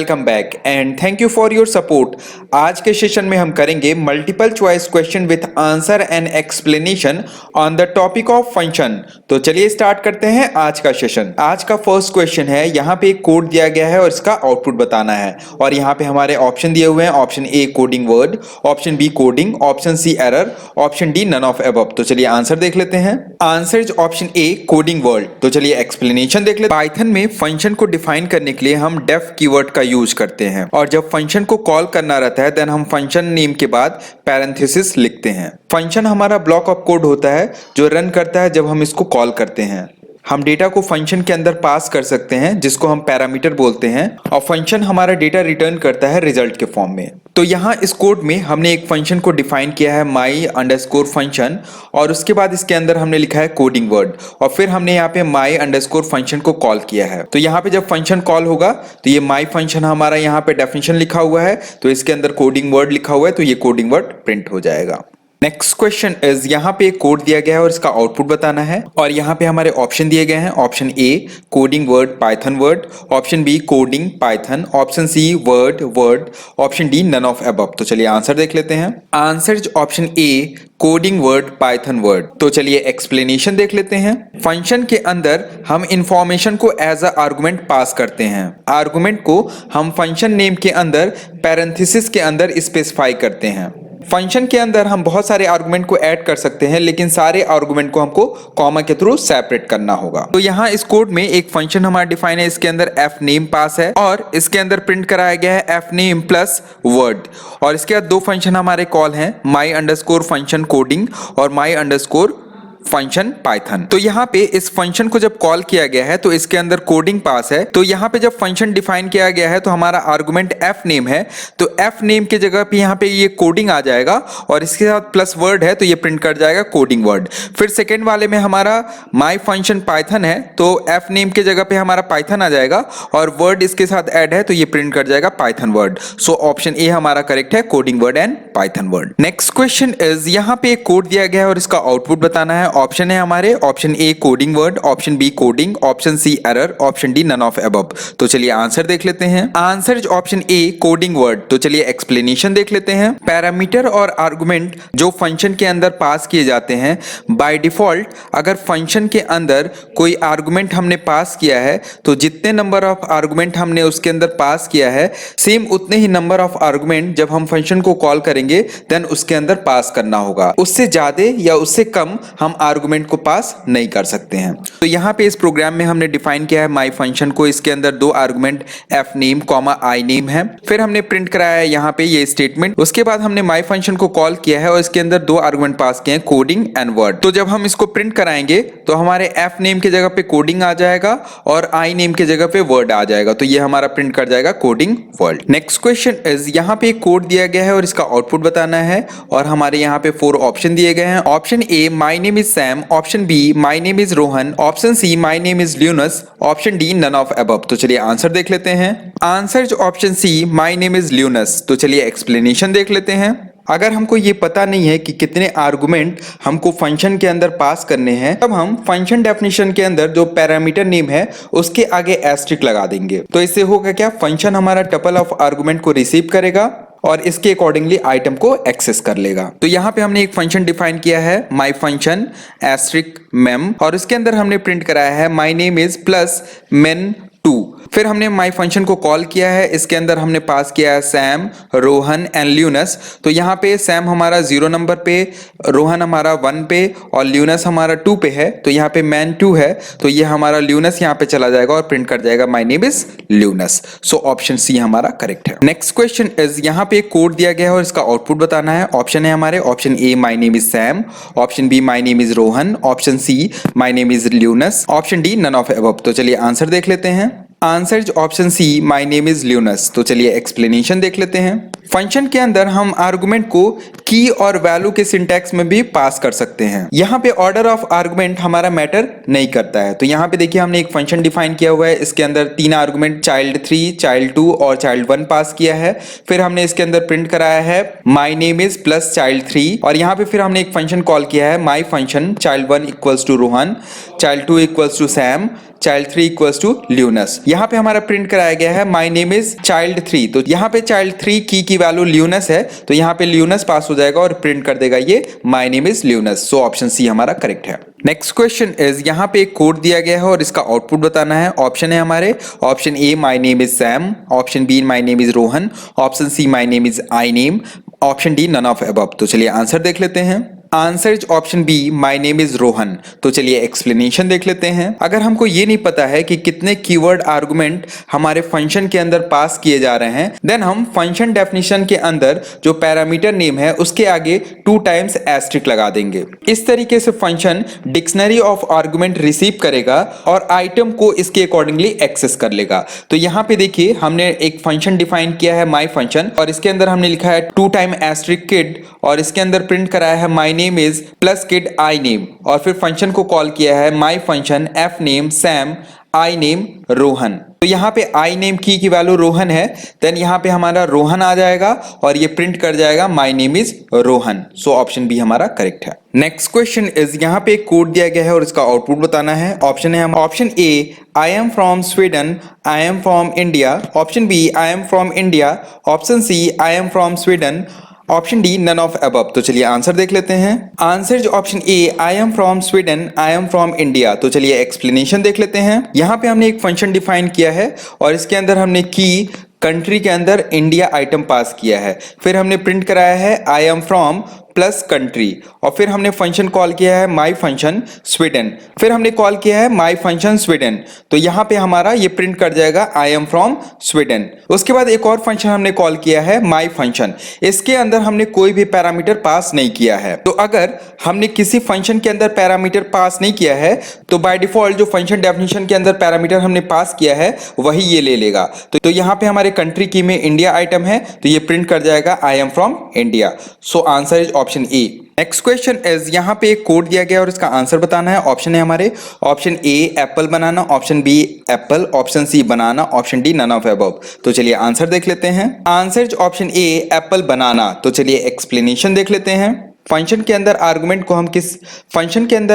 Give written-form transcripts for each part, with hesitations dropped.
Welcome back and thank you for your support. आज के session में हम करेंगे multiple choice question with answer and explanation on the topic of function. तो चलिए स्टार्ट करते हैं आज का सेशन। आज का फर्स्ट क्वेश्चन है, यहाँ पे एक कोड दिया गया है और इसका आउटपुट बताना है और यहाँ पे हमारे ऑप्शन दिए हुए हैं। Option A coding word, option B coding, option C error, option D none of above. तो चलिए आंसर देख लेते हैं। Answer is option A coding word. तो चलिए एक्सप्लेनेशन देख लेते हैं। पाइथन में फंक्शन को डिफाइन करने के लिए हम डेफ कीवर्ड का यूज करते हैं और जब फंक्शन को कॉल करना रहता है देन हम फंक्शन नेम के बाद पैरेंथेसिस लिखते हैं। फंक्शन हमारा ब्लॉक ऑफ कोड होता है जो रन करता है जब हम इसको कॉल करते हैं। हम डेटा को फंक्शन के अंदर पास कर सकते हैं जिसको हम पैरामीटर बोलते हैं और फंक्शन हमारा डेटा रिटर्न करता है रिजल्ट के फॉर्म में। तो यहाँ इस कोड में हमने एक फंक्शन को डिफाइन किया है माई अंडरस्कोर फंक्शन और उसके बाद इसके अंदर हमने लिखा है कोडिंग वर्ड और फिर हमने यहाँ पे माई अंडरस्कोर फंक्शन को कॉल किया है। तो यहाँ पे जब फंक्शन कॉल होगा तो ये माई फंक्शन हमारा यहाँ पे डेफिनेशन लिखा हुआ है तो इसके अंदर कोडिंग वर्ड लिखा हुआ है तो ये कोडिंग वर्ड प्रिंट हो जाएगा। नेक्स्ट क्वेश्चन इज, यहाँ पे एक कोड दिया गया है और इसका आउटपुट बताना है और यहाँ पे हमारे ऑप्शन दिए गए हैं। Option A coding word Python word, option B coding Python, option C word, option D none of above. तो चलिए आंसर देख लेते हैं। Answer is option A coding word Python word. तो चलिए एक्सप्लेनेशन देख लेते हैं। फंक्शन के अंदर हम इंफॉर्मेशन को एज अ आर्गुमेंट पास करते हैं। आर्गुमेंट को हम फंक्शन नेम के अंदर पैरेंथेसिस के अंदर स्पेसिफाई करते हैं। फंक्शन के अंदर हम बहुत सारे आर्गुमेंट को ऐड कर सकते हैं लेकिन सारे आर्गुमेंट को हमको कॉमा के थ्रू सेपरेट करना होगा। तो यहाँ इस कोड में एक फंक्शन हमारा डिफाइन है, इसके अंदर fname पास है और इसके अंदर प्रिंट कराया गया है fname प्लस वर्ड और इसके बाद दो फंक्शन हमारे कॉल हैं my अंडरस्कोर फंक्शन कोडिंग और my अंडरस्कोर फंक्शन पाइथन। तो यहाँ पे इस फंक्शन को जब कॉल किया गया है तो इसके अंदर कोडिंग पास है। तो यहाँ पे जब फंक्शन डिफाइन किया गया है तो हमारा आर्गुमेंट fname है तो fname के जगह पे यहाँ पे ये कोडिंग आ जाएगा और इसके साथ प्लस वर्ड है तो ये प्रिंट कर जाएगा कोडिंग वर्ड। फिर सेकेंड वाले में हमारा माई फंक्शन पाइथन है तो fname के जगह पे हमारा पाइथन आ जाएगा और वर्ड इसके साथ ऐड है तो ये प्रिंट कर जाएगा Python word. So option A हमारा करेक्ट है, coding word and Python word. Next question is, यहाँ पे एक कोड दिया गया है और इसका आउटपुट बताना है। ऑप्शन है हमारे option A coding word, option B coding, option C error, option D none of above. तो चलिए आंसर देख लेते हैं। Answer is option A coding word. तो चलिए एक्सप्लेनेशन देख लेते हैं। पैरामीटर और आर्गुमेंट जो फंक्शन के अंदर पास किए जाते हैं बाय डिफॉल्ट अगर फंक्शन के अंदर कोई आर्गुमेंट हमने पास किया है तो जितने नंबर ऑफ आर्गुमेंट हमने उसके अंदर पास किया है सेम उतने ही नंबर ऑफ आर्गुमेंट जब हम फंक्शन को कॉल करेंगे देन उसके अंदर पास करना होगा। उससे ज्यादा या उससे कम हम आर्गुमेंट को पास नहीं कर सकते हैं। तो यहाँ पे इस प्रोग्राम में हमने डिफाइन किया है माई फंक्शन को, इसके अंदर दो आर्गुमेंट fname iname है। फिर हमने प्रिंट कराया है यहाँ पे ये स्टेटमेंट। उसके बाद हमने माई फंक्शन को कॉल किया है और इसके अंदर दो आर्गुमेंट पास किए हैं कोडिंग एंड वर्ड। तो जब हम इसको प्रिंट कराएंगे तो हमारे fname के जगह पे कोडिंग आ जाएगा और iname के जगह पे वर्ड आ जाएगा तो ये हमारा प्रिंट कर जाएगा coding word. Next question is, यहाँ पे एक कोड दिया गया है और इसका आउटपुट बताना है और हमारे यहाँ पे 4 ऑप्शन दिए गए हैं। Option A my name is Sam, option B my name is Rohan, option C my name is Linus, option D none of above. तो चलिए आंसर देख लेते हैं। Answer is option C my name is Linus. तो चलिए explanation देख लेते हैं। अगर हमको ये पता नहीं है कि कितने आर्गुमेंट हमको फंक्शन के अंदर पास करने हैं तब हम फंक्शन डेफिनेशन के अंदर जो पैरामीटर नेम है उसके आगे एस्ट्रिक लगा देंगे। तो इससे होगा क्या, फंक्शन हमारा टपल ऑफ आर्गुमेंट को रिसीव करेगा और इसके अकॉर्डिंगली आइटम को एक्सेस कर लेगा। तो यहाँ पे हमने एक फंक्शन डिफाइन किया है माई फंक्शन एस्ट्रिक मेम और इसके अंदर हमने प्रिंट कराया है माई नेम इज प्लस मेन 2। फिर हमने माई फंक्शन को कॉल किया है, इसके अंदर हमने पास किया है सैम, रोहन एंड ल्यूनस। तो यहाँ पे सैम हमारा 0 नंबर पे, रोहन हमारा 1 पे और ल्यूनस हमारा 2 पे है। तो यहाँ पे मैन 2 है तो ये हमारा ल्यूनस यहाँ पे चला जाएगा और प्रिंट कर जाएगा my name is Linus. So option C हमारा करेक्ट है। नेक्स्ट क्वेश्चन इज, यहाँ पे एक कोड दिया गया है और इसका आउटपुट बताना है। ऑप्शन है हमारे option A my name is Sam, option B my name is Rohan, option C my name is Linus, option D none of above. तो चलिए आंसर देख लेते हैं। Answer is option C my name is Linus. तो चलिए explanation देख लेते हैं। फंक्शन के अंदर हम आर्गुमेंट को की और वैल्यू के सिंटैक्स में भी पास कर सकते हैं। यहाँ पे ऑर्डर ऑफ आर्गुमेंट हमारा मैटर नहीं करता है। तो यहाँ पे देखिए हमने एक फंक्शन डिफाइन किया हुआ है, इसके अंदर 3 आर्गुमेंट चाइल्ड 3, चाइल्ड 2 और चाइल्ड 1 पास किया है। फिर हमने इसके अंदर प्रिंट कराया है माई नेम इज प्लस चाइल्ड 3 और यहाँ पे फिर हमने एक फंक्शन कॉल किया है my function child 1 equals to Rohan, child 2 equals to Sam, child 3 equals to Linus. यहाँ पे हमारा प्रिंट कराया गया है माई नेम इज चाइल्ड 3, तो यहाँ पे चाइल्ड 3 की वैल्यू ल्यूनस है, तो यहाँ पे ल्यूनस पास हो जाएगा और प्रिंट कर देगा ये my name is Linus. So option C हमारा करेक्ट है। नेक्स्ट क्वेश्चन इज, यहाँ पे एक कोड दिया गया है और इसका आउटपुट बताना है। ऑप्शन है हमारे option A my name is Sam, option B my name is Rohan, option C my name is I name, option D none of above. तो चलिए आंसर देख लेते हैं। Answer is option B my name is Rohan. तो चलिए explanation देख लेते हैं। अगर हमको ये नहीं पता है कि कितने कीवर्ड आर्गुमेंट हमारे फंक्शन के अंदर पास किए जा रहे हैं, देन हम फंक्शन डेफिनेशन के अंदर जो पैरामीटर नेम है उसके आगे 2 टाइम्स एस्ट्रिक लगा देंगे। इस तरीके से function dictionary of argument receive करेगा और आइटम को इसके अकॉर्डिंगली एक्सेस कर लेगा। तो यहाँ पे देखिए हमने एक फंक्शन डिफाइन किया है माई फंक्शन, और इसके अंदर हमने लिखा है 2 टाइम एस्ट्रिक किड, और इसके अंदर प्रिंट कराया है माई name is plus kid I name, और फिर फंक्शन को कॉल किया है my function F name Sam I name Rohan. तो यहाँ पे आई नेम की वैल्यू रोहन है, देन यहाँ पे हमारा रोहन आ जाएगा और ये प्रिंट कर जाएगा my name is Rohan. So option B हमारा करेक्ट है। नेक्स्ट क्वेश्चन इज, यहाँ पे एक कोड दिया गया है और इसका आउटपुट बताना है। ऑप्शन है option A I am from Sweden, I am from India, option B I am from India, option C I am from Sweden, option D none of above. तो चलिए आंसर देख लेते हैं। आंसर जो option A I am from Sweden, I am from India. तो चलिए explanation देख लेते हैं। यहाँ पे हमने एक फंक्शन डिफाइन किया है और इसके अंदर हमने की कंट्री के अंदर इंडिया आइटम पास किया है, फिर हमने प्रिंट कराया है आई एम फ्रॉम प्लस कंट्री, और फिर हमने फंक्शन कॉल किया है माई फंक्शन स्वीडन, फिर हमने कॉल किया है माई फंक्शन स्वीडन। तो यहाँ पे हमारा ये प्रिंट कर जाएगा आई एम फ्रॉम स्वीडन। उसके बाद एक और फंक्शन हमने कॉल किया है माई फंक्शन, इसके अंदर हमने कोई भी पैरामीटर पास नहीं किया है। तो अगर हमने किसी फंक्शन के अंदर पैरामीटर पास नहीं किया है तो बाय डिफॉल्ट जो फंक्शन डेफिनेशन के अंदर पैरामीटर हमने पास किया है वही ये ले लेगा। तो यहाँ पे हमारे कंट्री की में इंडिया आइटम है, तो ये प्रिंट कर जाएगा आई am from India. So answer is option A. Next question is, यहाँ पे एक कोड दिया गया और इसका आंसर बताना है। ऑप्शन है हमारे option A apple banana, option B apple, option C banana, option D none of above. तो चलिए आंसर देख लेते हैं। Answer option A apple banana. तो चलिए एक्सप्लेनेशन देख लेते हैं। फंक्शन के अंदर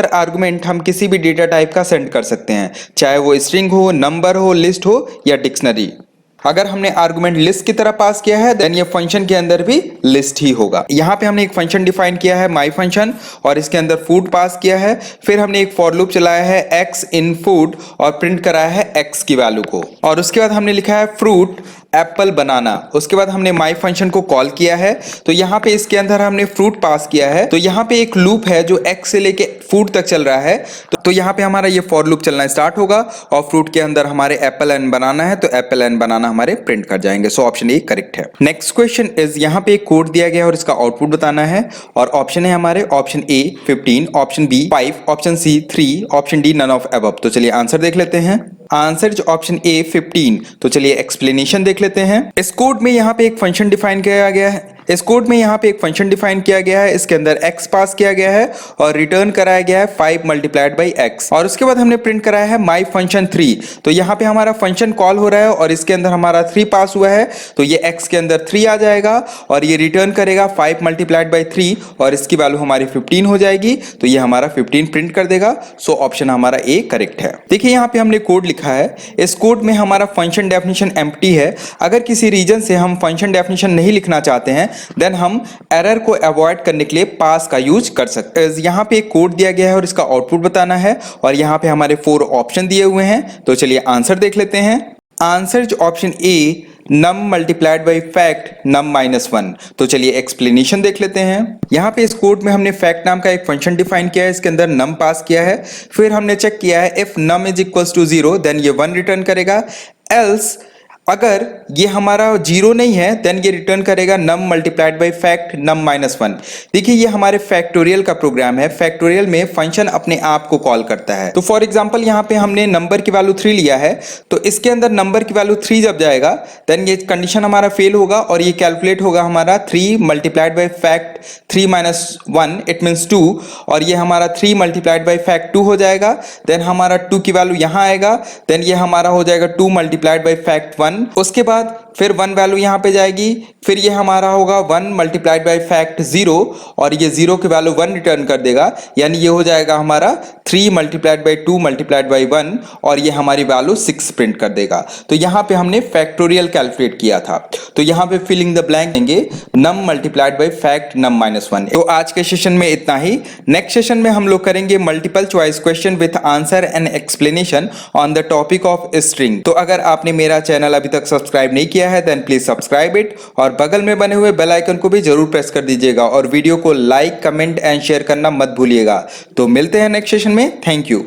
आर्गुमेंट हम किसी भी डेटा टाइप का सेंड कर सकते हैं, चाहे वो स्ट्रिंग हो, नंबर हो, लिस्ट हो या डिक्शनरी। अगर हमने आर्गुमेंट लिस्ट की तरह पास किया है देन ये फंक्शन के अंदर भी लिस्ट ही होगा। यहाँ पे हमने एक फंक्शन डिफाइन किया है माई फंक्शन और इसके अंदर फूड पास किया है, फिर हमने एक फॉर लूप चलाया है एक्स इन फूड और प्रिंट कराया है एक्स की वैल्यू को, और उसके बाद हमने लिखा है फ्रूट एप्पल बनाना। उसके बाद हमने माई फंक्शन को कॉल किया है, तो यहाँ पे इसके अंदर हमने फ्रूट पास किया है। तो यहाँ पे एक लूप है जो एक्स से लेके फूड तक चल रहा है, तो यहाँ पे हमारा ये फॉर लूप चलना स्टार्ट होगा और फ्रूट के अंदर हमारे एप्पल एंड बनाना है, तो एप्पल एंड बनाना हमारे प्रिंट कर जाएंगे। सो ऑप्शन ए करेक्ट है। नेक्स्ट क्वेश्चन इज, यहाँ पे एक कोड दिया गया है और इसका आउटपुट बताना है, और ऑप्शन है हमारे option A 15, option B 5, option C 3, option D none of above. तो चलिए आंसर देख लेते हैं। Answer option A 15। तो चलिए एक्सप्लेनेशन देख लेते हैं। इस कोड में यहाँ पे एक फंक्शन डिफाइन किया गया है, इसके अंदर x पास किया गया है और रिटर्न कराया गया है 5 मल्टीप्लाइड बाई x, और उसके बाद हमने प्रिंट कराया है माई फंक्शन 3। तो यहाँ पे हमारा फंक्शन कॉल हो रहा है और इसके अंदर हमारा 3 पास हुआ है, तो ये x के अंदर 3 आ जाएगा और ये रिटर्न करेगा 5 मल्टीप्लाइड बाई 3 और इसकी वैल्यू हमारी 15 हो जाएगी, तो ये हमारा 15 प्रिंट कर देगा। सो ऑप्शन हमारा ए करेक्ट है। देखिए यहाँ पे हमने कोड लिखा है, इस कोड में हमारा फंक्शन डेफिनेशन एम्प्टी है। अगर किसी रीजन से हम फंक्शन डेफिनेशन नहीं लिखना चाहते हैं देन हम एरर को अवॉइड करने के लिए पास का यूज कर सकते हैं। यहाँ पे एक कोड दिया गया है और इसका आउटपुट बताना है, और यहाँ पे हमारे 4 ऑप्शन दिए हुए हैं। तो चलिए आंसर देख लेते हैं। Answer option A num multiplied by fact num -1। तो चलिए एक्सप्लेनेशन देख लेते हैं। यहाँ पे इस कोड में हमने फैक्ट नाम का एक फंक्शन डिफाइन किया है, इसके अंदर नम पास किया है, फिर हमने चेक किया है if num is equals to 0 then ये 1 रिटर्न करेगा, एल्स अगर ये हमारा 0 नहीं है देन ये रिटर्न करेगा नम मल्टीप्लाइड बाई फैक्ट नम -1। देखिए ये हमारे फैक्टोरियल का प्रोग्राम है। फैक्टोरियल में फंक्शन अपने आप को कॉल करता है। तो फॉर एग्जांपल यहाँ पे हमने नंबर की वैल्यू 3 लिया है, तो इसके अंदर नंबर की वैल्यू 3 जब जाएगा देन ये कंडीशन हमारा फेल होगा और ये कैलकुलेट होगा हमारा 3 multiplied by fact 3 - 1 it means 2, और ये हमारा 3 मल्टीप्लाइड बाई फैक्ट 2 हो जाएगा। देन हमारा 2 की वैल्यू यहाँ आएगा, देन ये हमारा हो जाएगा 2 मल्टीप्लाइड बाई फैक्ट 1 1। उसके बाद फिर 1 वैल्यू यहाँ पे जाएगी, फिर ये हमारा होगा 1 मल्टीप्लाइड बाई फैक्ट 0 और ये 0 की वैल्यू 1 रिटर्न कर देगा, यानी ये हो जाएगा हमारा 3 मल्टीप्लाइड बाई 2 मल्टीप्लाइड बाई 1 और ये हमारी वैल्यू 6 प्रिंट कर देगा। तो यहाँ पे हमने फैक्टोरियल कैलकुलेट किया था, तो यहाँ पे फिलिंग द ब्लैंक देंगे num multiplied by fact num minus 1। तो आज के सेशन में इतना ही। नेक्स्ट सेशन में हम लोग करेंगे multiple choice question with answer and explanation on the topic of string. तो अगर आपने मेरा चैनल अभी तक सब्सक्राइब नहीं किया है देन प्लीज सब्सक्राइब इट और बगल में बने हुए बेल आइकन को भी जरूर प्रेस कर दीजिएगा और वीडियो को लाइक, कमेंट एंड शेयर करना मत भूलिएगा। तो मिलते हैं नेक्स्ट सेशन में। Thank you.